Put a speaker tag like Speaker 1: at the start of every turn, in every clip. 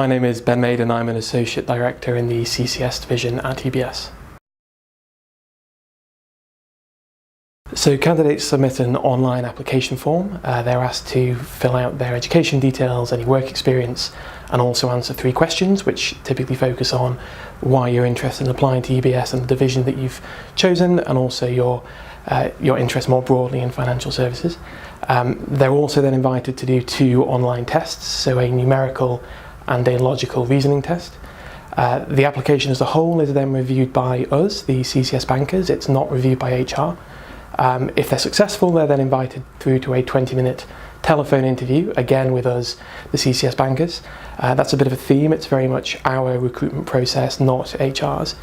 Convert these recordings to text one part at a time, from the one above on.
Speaker 1: My name is Ben Maiden. I'm an Associate Director in the CCS division at UBS. So candidates submit an online application form. They're asked to fill out their education details, any work experience, and also answer 3 questions, which typically focus on why you're interested in applying to UBS and the division that you've chosen, and also your interest more broadly in financial services. They're also then invited to do 2 online tests, so a numerical and a logical reasoning test. The application as a whole is then reviewed by us, the CCS bankers. It's not reviewed by HR. If they're successful, they're then invited through to a 20-minute telephone interview, again with us, the CCS bankers. That's a bit of a theme. It's very much our recruitment process, not HR's.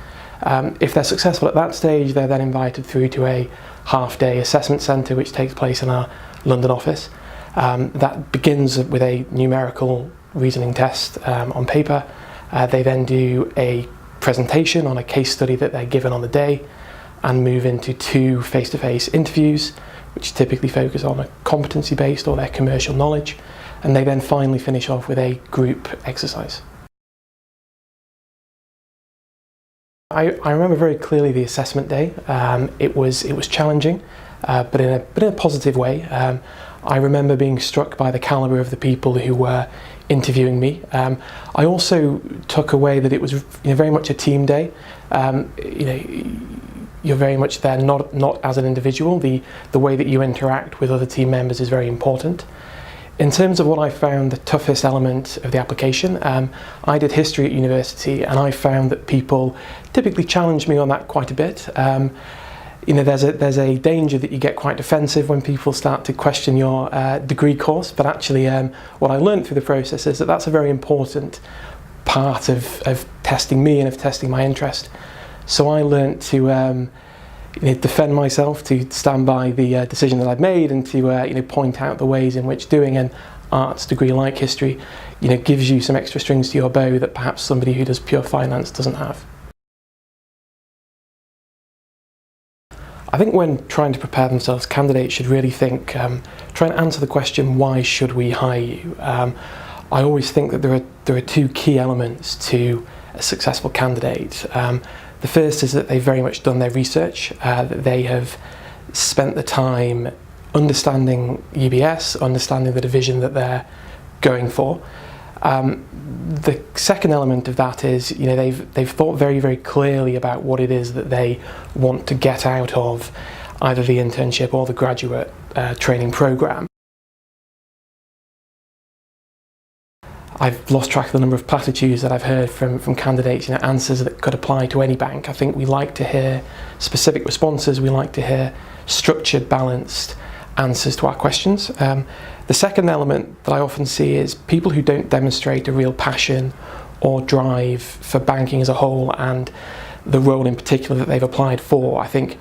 Speaker 1: If they're successful at that stage, they're then invited through to a half-day assessment centre, which takes place in our London office. That begins with a numerical reasoning test on paper. They then do a presentation on a case study that they're given on the day, and move into 2 face-to-face interviews, which typically focus on a competency-based or their commercial knowledge, and they then finally finish off with a group exercise. I remember very clearly the assessment day. It was challenging, but in a positive way. I remember being struck by the calibre of the people who were interviewing me. I also took away that it was very much a team day. You're very much there not as an individual. The way that you interact with other team members is very important. In terms of what I found the toughest element of the application, I did history at university, and I found that people typically challenged me on that quite a bit. There's a danger that you get quite defensive when people start to question your degree course, but actually what I learned through the process is that that's a very important part of testing me and of testing my interest. So I learnt to defend myself, to stand by the decision that I've made, and to point out the ways in which doing an arts degree like history gives you some extra strings to your bow that perhaps somebody who does pure finance doesn't have. I think when trying to prepare themselves, candidates should really think, try and answer the question, why should we hire you? I always think that there are 2 key elements to a successful candidate. The first is that they've very much done their research, that they have spent the time understanding UBS, understanding the division that they're going for. The second element of that is, they've thought very, very clearly about what it is that they want to get out of either the internship or the graduate training programme. I've lost track of the number of platitudes that I've heard from candidates, answers that could apply to any bank. I think we like to hear specific responses. We like to hear structured, balanced answers to our questions. The second element that I often see is people who don't demonstrate a real passion or drive for banking as a whole and the role in particular that they've applied for. I think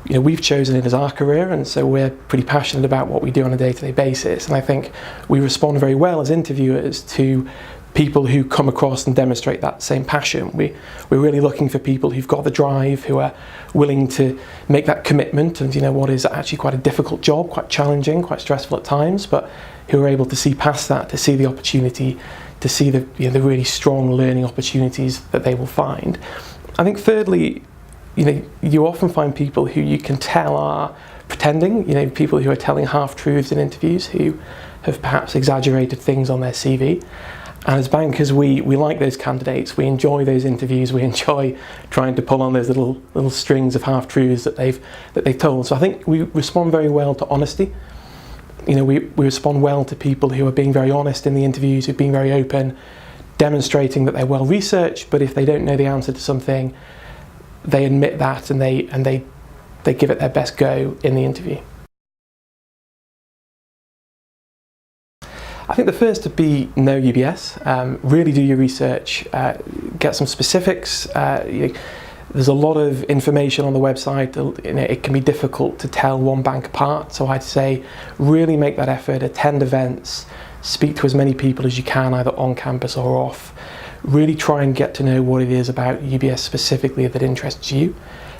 Speaker 1: we've chosen it as our career, and so we're pretty passionate about what we do on a day-to-day basis, and I think we respond very well as interviewers to people who come across and demonstrate that same passion. We're really looking for people who've got the drive, who are willing to make that commitment, and what is actually quite a difficult job, quite challenging, quite stressful at times, but who are able to see past that, to see the opportunity, to see the really strong learning opportunities that they will find. I think thirdly, you often find people who you can tell are pretending, people who are telling half-truths in interviews, who have perhaps exaggerated things on their CV. And as bankers, we like those candidates. We enjoy those interviews. We enjoy trying to pull on those little strings of half-truths that they've told. So I think we respond very well to honesty. We respond well to people who are being very honest in the interviews, who've been very open, demonstrating that they're well researched, but if they don't know the answer to something, they admit that and they give it their best go in the interview. I think the first would be know UBS, really do your research, get some specifics. There's a lot of information on the website. It can be difficult to tell one bank apart, so I'd say really make that effort, attend events, speak to as many people as you can, either on campus or off. Really try and get to know what it is about UBS specifically that interests you.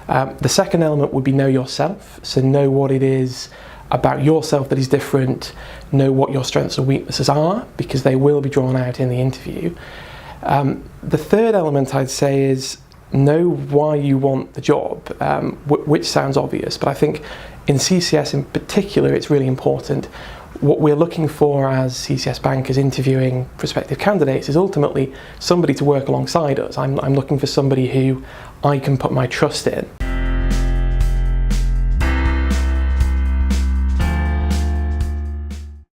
Speaker 1: The second element would be know yourself, so know what it is about yourself that is different, know what your strengths and weaknesses are, because they will be drawn out in the interview. The third element I'd say is know why you want the job, which sounds obvious, but I think in CCS in particular it's really important. What we're looking for as CCS bankers interviewing prospective candidates is ultimately somebody to work alongside us. I'm looking for somebody who I can put my trust in.